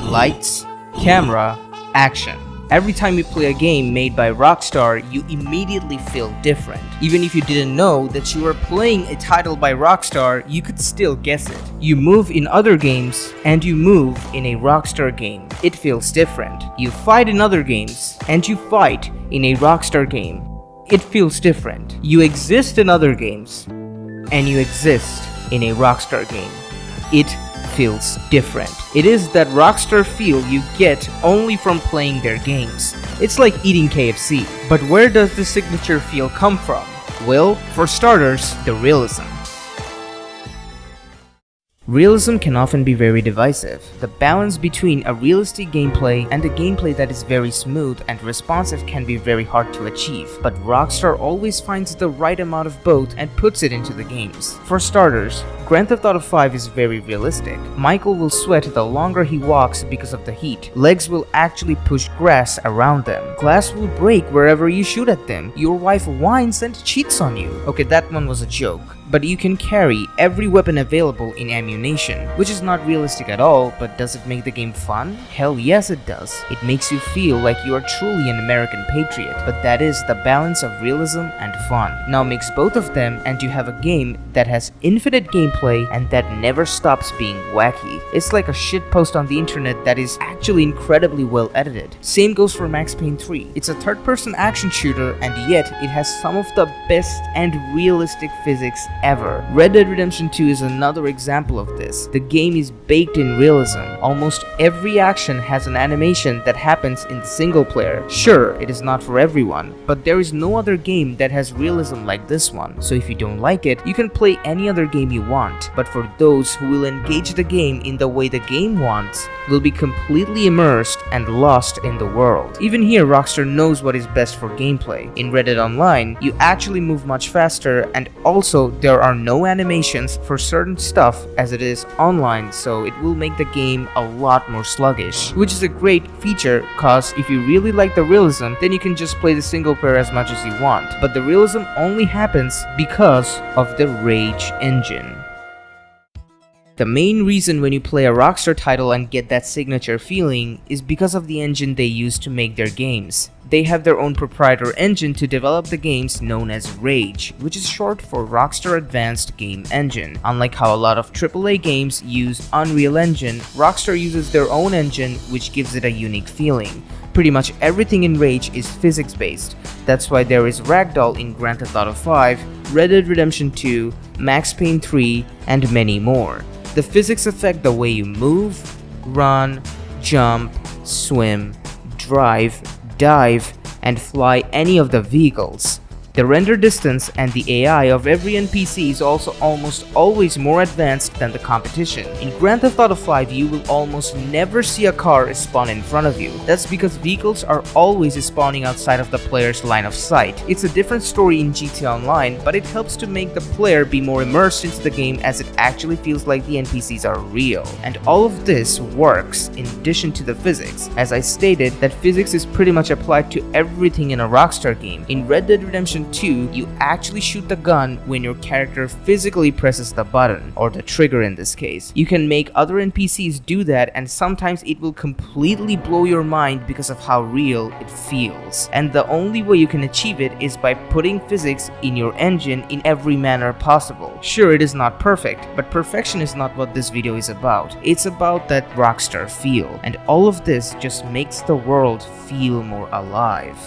Lights, camera, action. Every time you play a game made by Rockstar, you immediately feel different. Even if you didn't know that you were playing a title by Rockstar, you could still guess it. You move in other games, and you move in a Rockstar game. It feels different. You fight in other games, and you fight in a Rockstar game. It feels different. You exist in other games, and you exist in a Rockstar game. It feels different. It is that Rockstar feel you get only from playing their games. It's like eating KFC. But where does the signature feel come from? Well, for starters, the realism. Realism can often be very divisive. The balance between a realistic gameplay and a gameplay that is very smooth and responsive can be very hard to achieve, but Rockstar always finds the right amount of both and puts it into the games. For starters, Grand Theft Auto 5 is very realistic. Michael will sweat the longer he walks because of the heat. Legs will actually push grass around them. Glass will break wherever you shoot at them. Your wife whines and cheats on you. Okay, that one was a joke. But you can carry every weapon available in ammunition, which is not realistic at all, but does it make the game fun? Hell yes it does. It makes you feel like you are truly an American patriot, but that is the balance of realism and fun. Now mix both of them and you have a game that has infinite gameplay and that never stops being wacky. It's like a shitpost on the internet that is actually incredibly well edited. Same goes for Max Payne 3. It's a third-person action shooter and yet it has some of the best and realistic physics ever. Red Dead Redemption 2 is another example of this. The game is baked in realism. Almost every action has an animation that happens in the single player. Sure, it is not for everyone, but there is no other game that has realism like this one. So if you don't like it, you can play any other game you want. But for those who will engage the game in the way the game wants, will be completely immersed and lost in the world. Even here, Rockstar knows what is best for gameplay. In Red Dead Online, you actually move much faster, and also there are no animations for certain stuff as it is online, so it will make the game a lot more sluggish, which is a great feature cause if you really like the realism, then you can just play the single player as much as you want. But the realism only happens because of the Rage engine. The main reason when you play a Rockstar title and get that signature feeling is because of the engine they use to make their games. They have their own proprietary engine to develop the games known as Rage, which is short for Rockstar Advanced Game Engine. Unlike how a lot of AAA games use Unreal Engine, Rockstar uses their own engine which gives it a unique feeling. Pretty much everything in Rage is physics-based. That's why there is Ragdoll in Grand Theft Auto 5, Red Dead Redemption 2, Max Payne 3, and many more. The physics affect the way you move, run, jump, swim, drive, dive, and fly any of the vehicles. The render distance and the AI of every NPC is also almost always more advanced than the competition. In Grand Theft Auto 5, you will almost never see a car spawn in front of you. That's because vehicles are always spawning outside of the player's line of sight. It's a different story in GTA Online, but it helps to make the player be more immersed into the game as it actually feels like the NPCs are real. And all of this works in addition to the physics. As I stated, that physics is pretty much applied to everything in a Rockstar game. In Red Dead Redemption 2, you actually shoot the gun when your character physically presses the button, or the trigger in this case. You can make other NPCs do that, and sometimes it will completely blow your mind because of how real it feels. And the only way you can achieve it is by putting physics in your engine in every manner possible. Sure, it is not perfect, but perfection is not what this video is about. It's about that Rockstar feel, and all of this just makes the world feel more alive.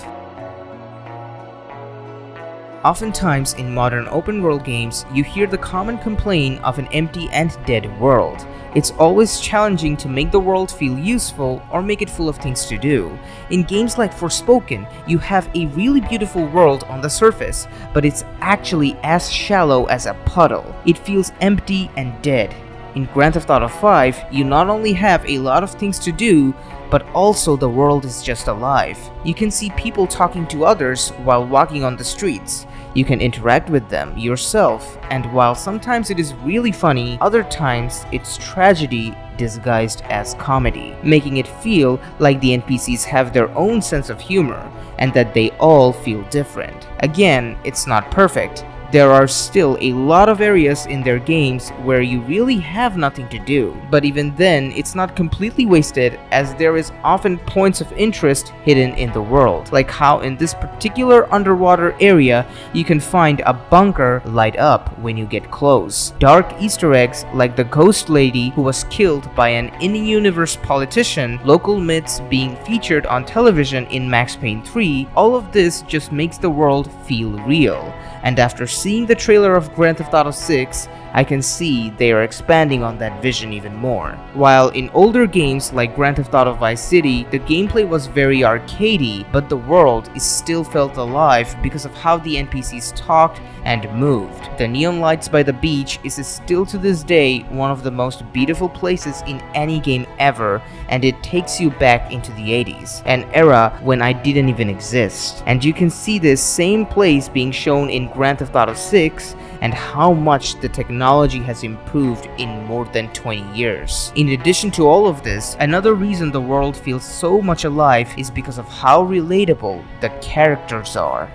Oftentimes in modern open world games, you hear the common complaint of an empty and dead world. It's always challenging to make the world feel useful or make it full of things to do. In games like Forspoken, you have a really beautiful world on the surface, but it's actually as shallow as a puddle. It feels empty and dead. In Grand Theft Auto 5, you not only have a lot of things to do, but also the world is just alive. You can see people talking to others while walking on the streets. You can interact with them yourself, and while sometimes it is really funny, other times it's tragedy disguised as comedy, making it feel like the NPCs have their own sense of humor and that they all feel different. Again, it's not perfect, There are still a lot of areas in their games where you really have nothing to do, but even then it's not completely wasted, as there is often points of interest hidden in the world, like how in this particular underwater area you can find a bunker light up when you get close, dark Easter eggs like the ghost lady who was killed by an in-universe politician, local myths being featured on television in Max Payne 3. All of this just makes the world feel real. And after seeing the trailer of Grand Theft Auto 6, I can see they are expanding on that vision even more. While in older games like Grand Theft Auto Vice City, the gameplay was very arcadey, but the world is still felt alive because of how the NPCs talked and moved. The neon lights by the beach is still to this day one of the most beautiful places in any game ever, and it takes you back into the 80s, an era when I didn't even exist. And you can see this same place being shown in Grand Theft Auto 6 and how much the technology has improved in more than 20 years. In addition to all of this, another reason the world feels so much alive is because of how relatable the characters are.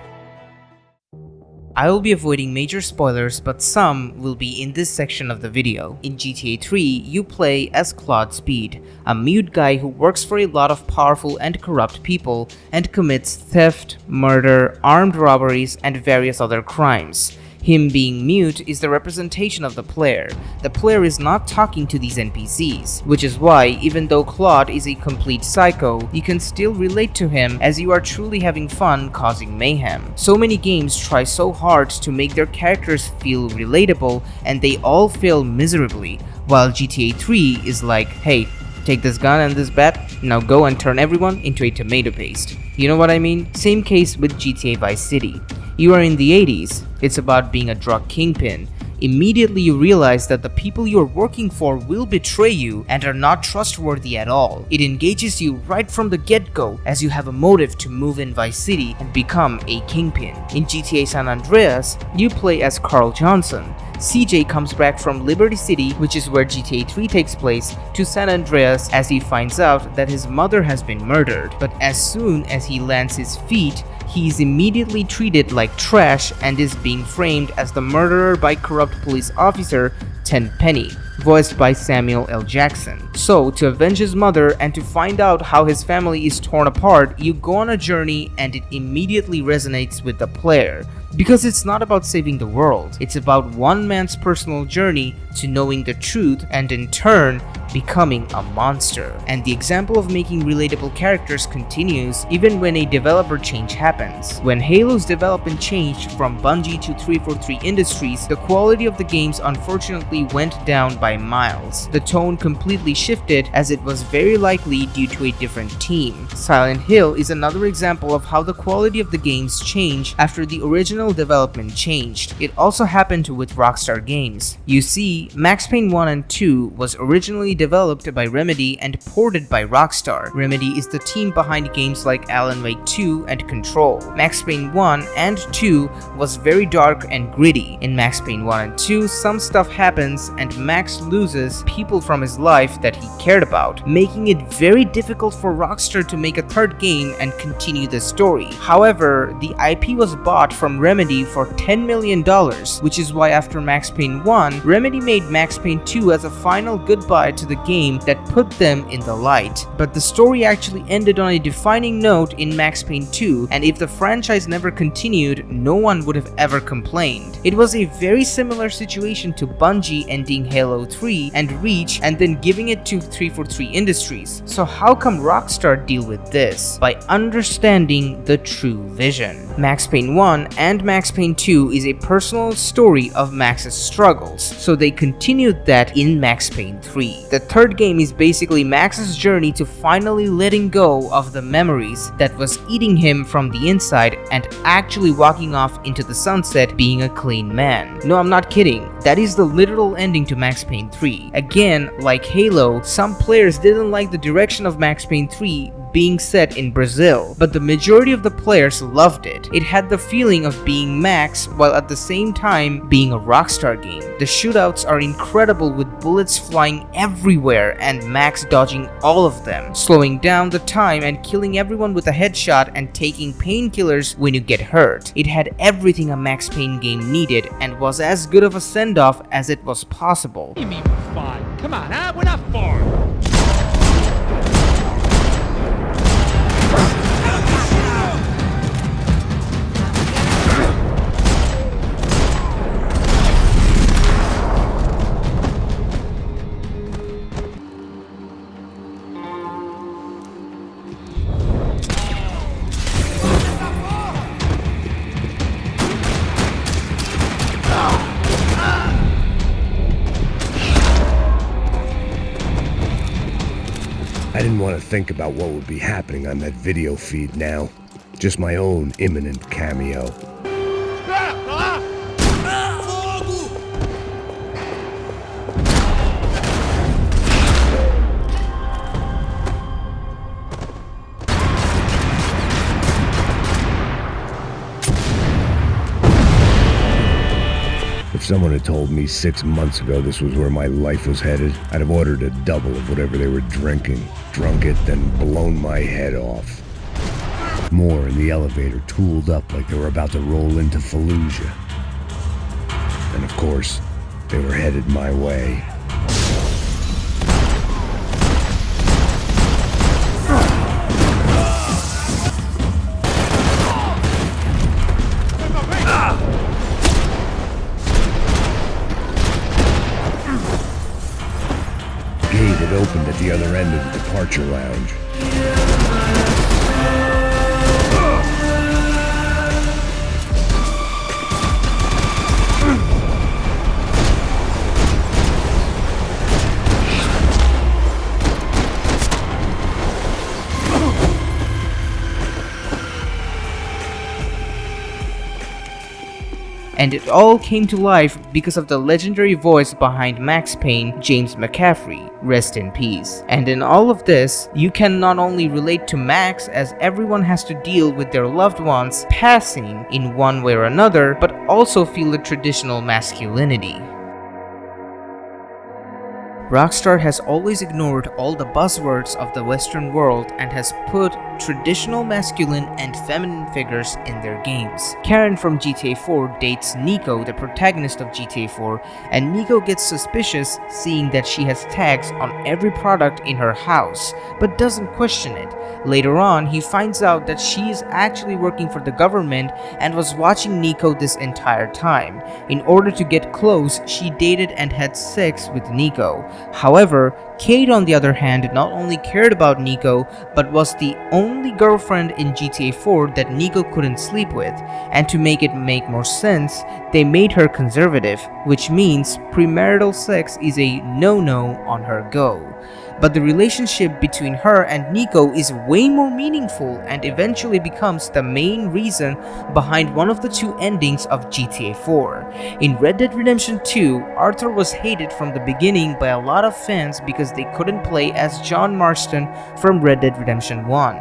I will be avoiding major spoilers, but some will be in this section of the video. In GTA 3, you play as Claude Speed, a mute guy who works for a lot of powerful and corrupt people and commits theft, murder, armed robberies, and various other crimes. Him being mute is the representation of the player. The player is not talking to these NPCs, which is why even though Claude is a complete psycho, you can still relate to him as you are truly having fun causing mayhem. So many games try so hard to make their characters feel relatable, and they all fail miserably, while GTA 3 is like, hey, take this gun and this bat, now go and turn everyone into a tomato paste. You know what I mean? Same case with GTA Vice City. You are in the 80s, it's about being a drug kingpin. Immediately you realize that the people you are working for will betray you and are not trustworthy at all. It engages you right from the get-go as you have a motive to move in Vice City and become a kingpin. In GTA San Andreas, you play as Carl Johnson. CJ comes back from Liberty City, which is where GTA 3 takes place, to San Andreas as he finds out that his mother has been murdered. But as soon as he lands his feet, he is immediately treated like trash and is being framed as the murderer by corrupt police officer Tenpenny, voiced by Samuel L. Jackson. So, to avenge his mother and to find out how his family is torn apart, you go on a journey and it immediately resonates with the player. Because it's not about saving the world, it's about one man's personal journey to knowing the truth and in turn becoming a monster. And the example of making relatable characters continues even when a developer change happens. When Halo's development changed from Bungie to 343 Industries, the quality of the games unfortunately went down by miles. The tone completely shifted as it was very likely due to a different team. Silent Hill is another example of how the quality of the games changed after the original development changed. It also happened with Rockstar games. You see, Max Payne 1 and 2 was originally developed by Remedy and ported by Rockstar. Remedy is the team behind games like Alan Wake 2 and Control. Max Payne 1 and 2 was very dark and gritty. In Max Payne 1 and 2, some stuff happens and Max loses people from his life that he cared about, making it very difficult for Rockstar to make a third game and continue the story. However, the IP was bought from Remedy for $10 million, which is why after Max Payne 1, Remedy made Max Payne 2 as a final goodbye to the game that put them in the light. But the story actually ended on a defining note in Max Payne 2, and if the franchise never continued, no one would have ever complained. It was a very similar situation to Bungie ending Halo 3 and Reach and then giving it to 343 Industries. So how come Rockstar deal with this? By understanding the true vision. Max Payne 1 and Max Payne 2 is a personal story of Max's struggles, so they continued that in Max Payne 3. The third game is basically Max's journey to finally letting go of the memories that was eating him from the inside and actually walking off into the sunset being a clean man. No, I'm not kidding. That is the literal ending to Max Payne 3. Again, like Halo, some players didn't like the direction of Max Payne 3 being set in Brazil, but the majority of the players loved it. It had the feeling of being Max while at the same time being a Rockstar game. The shootouts are incredible with bullets flying everywhere and Max dodging all of them, slowing down the time and killing everyone with a headshot and taking painkillers when you get hurt. It had everything a Max Payne game needed and was as good of a send-off as it was possible. What do you mean we're fine? Come on, huh? We're not far. I didn't want to think about what would be happening on that video feed now. Just my own imminent cameo. If someone had told me 6 months ago this was where my life was headed, I'd have ordered a double of whatever they were drinking, drunk it, then blown my head off. More in the elevator, tooled up like they were about to roll into Fallujah. And of course, they were headed my way. Gate had opened at the other end of the departure lounge. And it all came to life because of the legendary voice behind Max Payne, James McCaffrey. Rest in peace. And in all of this, you can not only relate to Max, as everyone has to deal with their loved ones passing in one way or another, but also feel the traditional masculinity. Rockstar has always ignored all the buzzwords of the Western world and has put traditional masculine and feminine figures in their games. Karen from GTA 4 dates Nico, the protagonist of GTA 4, and Nico gets suspicious seeing that she has tags on every product in her house, but doesn't question it. Later on, he finds out that she is actually working for the government and was watching Nico this entire time. In order to get close, she dated and had sex with Nico. However, Kate on the other hand not only cared about Nico, but was the only girlfriend in GTA 4 that Nico couldn't sleep with, and to make it make more sense, they made her conservative, which means premarital sex is a no-no on her go. But the relationship between her and Nico is way more meaningful and eventually becomes the main reason behind one of the two endings of GTA 4. In Red Dead Redemption 2, Arthur was hated from the beginning by a lot of fans because they couldn't play as John Marston from Red Dead Redemption 1.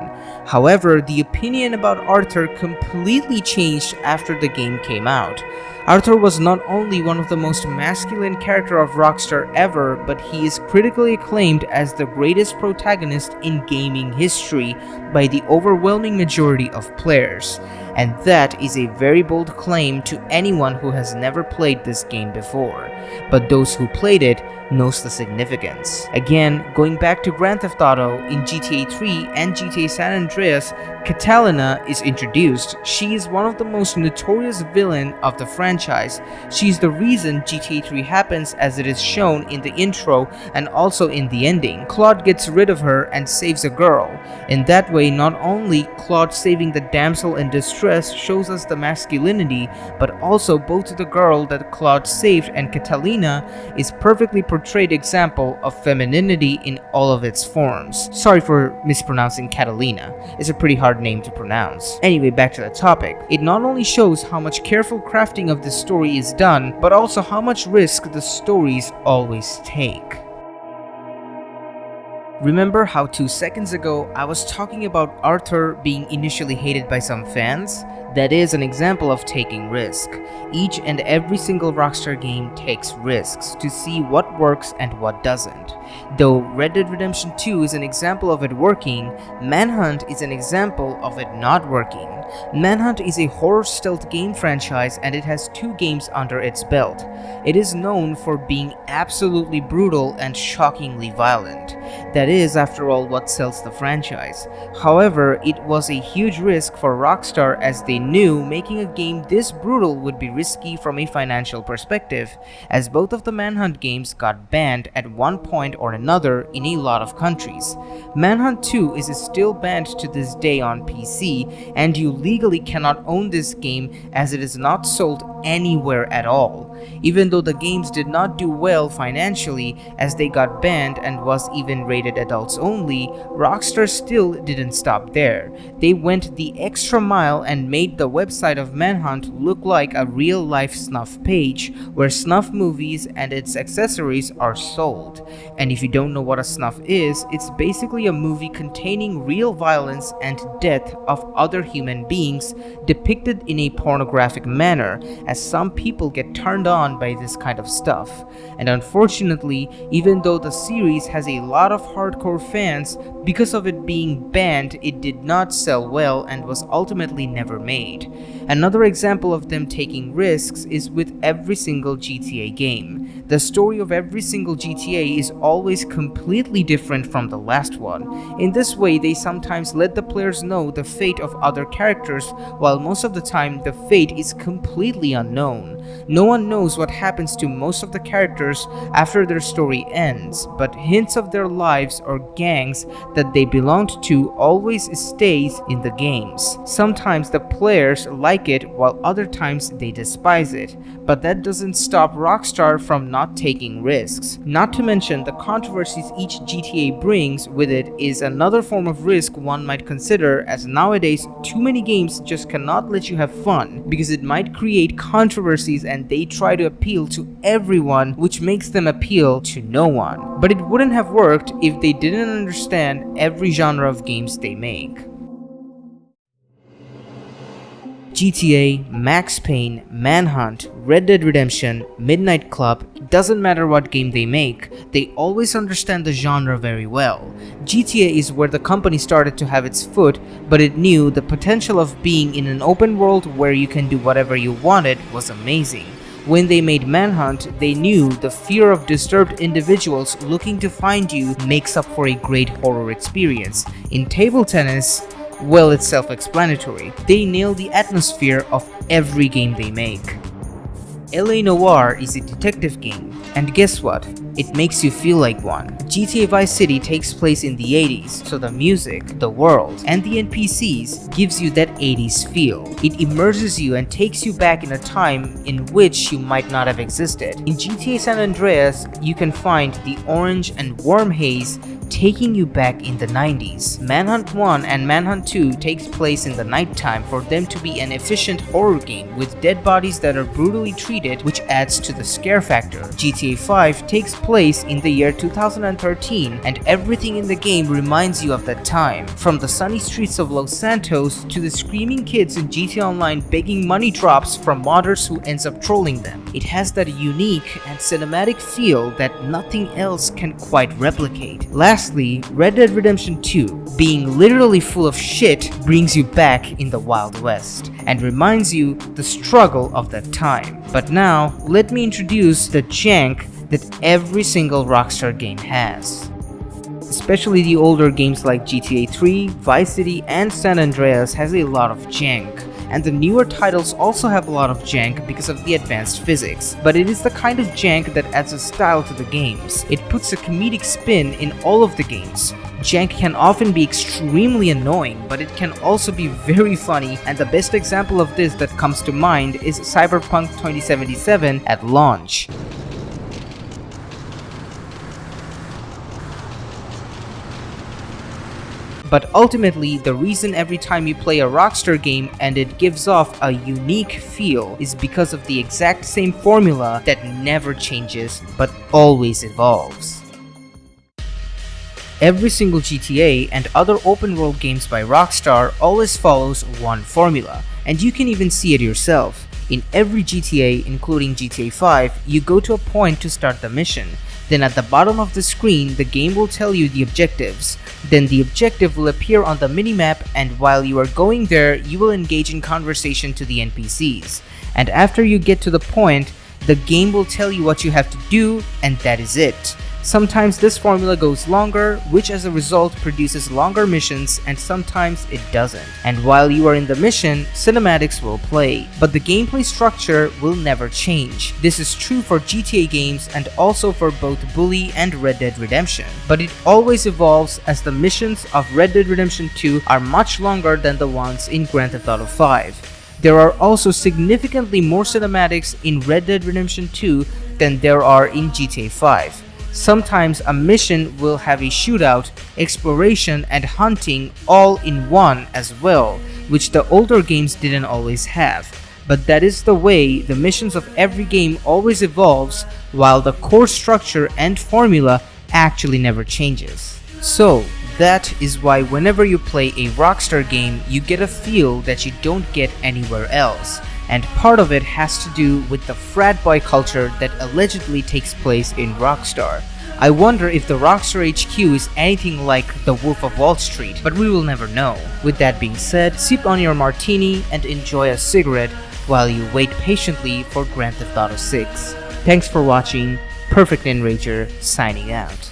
However, the opinion about Arthur completely changed after the game came out. Arthur was not only one of the most masculine character of Rockstar ever, but he is critically acclaimed as the greatest protagonist in gaming history by the overwhelming majority of players. And that is a very bold claim to anyone who has never played this game before. But those who played it knows the significance. Again, going back to Grand Theft Auto, in GTA 3 and GTA San Andreas, Catalina is introduced. She is one of the most notorious villain of the franchise. She is the reason GTA 3 happens, as it is shown in the intro and also in the ending. Claude gets rid of her and saves a girl. In that way, not only Claude saving the damsel in distress dress shows us the masculinity, but also both the girl that Claude saved and Catalina is perfectly portrayed example of femininity in all of its forms. Sorry for mispronouncing Catalina, it's a pretty hard name to pronounce. Anyway, back to the topic. It not only shows how much careful crafting of this story is done, but also how much risk the stories always take. Remember how 2 seconds ago I was talking about Arthur being initially hated by some fans? That is an example of taking risk. Each and every single Rockstar game takes risks to see what works and what doesn't. Though Red Dead Redemption 2 is an example of it working, Manhunt is an example of it not working. Manhunt is a horror stealth game franchise and it has 2 games under its belt. It is known for being absolutely brutal and shockingly violent. That is, after all, what sells the franchise. However, it was a huge risk for Rockstar as they knew making a game this brutal would be risky from a financial perspective, as both of the Manhunt games got banned at one point or another in a lot of countries. Manhunt 2 is still banned to this day on PC, and you legally cannot own this game as it is not sold anywhere at all. Even though the games did not do well financially as they got banned and was even rated adults only, Rockstar still didn't stop there. They went the extra mile and made the website of Manhunt look like a real-life snuff page where snuff movies and its accessories are sold. And if you don't know what a snuff is, it's basically a movie containing real violence and death of other human beings depicted in a pornographic manner, as some people get turned on by this kind of stuff. And unfortunately, even though the series has a lot of hardcore fans, because of it being banned, it did not sell well and was ultimately never made. Another example of them taking risks is with every single GTA game. The story of every single GTA is always completely different from the last one. In this way, they sometimes let the players know the fate of other characters, while most of the time the fate is completely unknown. No one knows what happens to most of the characters after their story ends, but hints of their lives or gangs that they belonged to always stays in the games. Sometimes the players like it, while other times they despise it, but that doesn't stop Rockstar from not taking risks. Not to mention the controversies each GTA brings with it is another form of risk one might consider, as nowadays too many games just cannot let you have fun because it might create controversies and they try to appeal to everyone, which makes them appeal to no one. But it wouldn't have worked if they didn't understand every genre of games they make. GTA, Max Payne, Manhunt, Red Dead Redemption, Midnight Club, doesn't matter what game they make, they always understand the genre very well. GTA is where the company started to have its foot, but it knew the potential of being in an open world where you can do whatever you wanted was amazing. When they made Manhunt, they knew the fear of disturbed individuals looking to find you makes up for a great horror experience. In table tennis, well, it's self-explanatory. They nail the atmosphere of every game they make. LA Noire is a detective game, and guess what? It makes you feel like one. GTA Vice City takes place in the 80s, so the music, the world, and the NPCs gives you that 80s feel. It immerses you and takes you back in a time in which you might not have existed. In GTA San Andreas, you can find the orange and warm haze taking you back in the 90s. Manhunt 1 and Manhunt 2 takes place in the nighttime for them to be an efficient horror game with dead bodies that are brutally treated, which adds to the scare factor. GTA 5 takes place in the year 2013 and everything in the game reminds you of that time. From the sunny streets of Los Santos to the screaming kids in GTA Online begging money drops from modders who ends up trolling them. It has that unique and cinematic feel that nothing else can quite replicate. Lastly, Red Dead Redemption 2, being literally full of shit, brings you back in the Wild West and reminds you the struggle of that time. But now, let me introduce the jank that every single Rockstar game has. Especially the older games like GTA 3, Vice City, and San Andreas has a lot of jank. and the newer titles also have a lot of jank because of the advanced physics, but it is the kind of jank that adds a style to the games. It puts a comedic spin in all of the games. Jank can often be extremely annoying, but it can also be very funny, and the best example of this that comes to mind is Cyberpunk 2077 at launch. But ultimately, the reason every time you play a Rockstar game and it gives off a unique feel is because of the exact same formula that never changes but always evolves. Every single GTA and other open world games by Rockstar always follows one formula, and you can even see it yourself. In every GTA, including GTA 5, you go to a point to start the mission. Then at the bottom of the screen, the game will tell you the objectives. Then the objective will appear on the minimap, and while you are going there, you will engage in conversation to the NPCs. And after you get to the point, the game will tell you what you have to do, and that is it. Sometimes this formula goes longer, which as a result produces longer missions, and sometimes it doesn't. And while you are in the mission, cinematics will play, but the gameplay structure will never change. This is true for GTA games and also for both Bully and Red Dead Redemption. But it always evolves, as the missions of Red Dead Redemption 2 are much longer than the ones in Grand Theft Auto 5. There are also significantly more cinematics in Red Dead Redemption 2 than there are in GTA 5. Sometimes a mission will have a shootout, exploration, and hunting all in one as well, which the older games didn't always have. But that is the way the missions of every game always evolves, while the core structure and formula actually never changes. So, that is why whenever you play a Rockstar game, you get a feel that you don't get anywhere else. And part of it has to do with the frat boy culture that allegedly takes place in Rockstar. I wonder if the Rockstar HQ is anything like the Wolf of Wall Street, but we will never know. With that being said, sip on your martini and enjoy a cigarette while you wait patiently for Grand Theft Auto 6. Thanks for watching. Perfect Enrager signing out.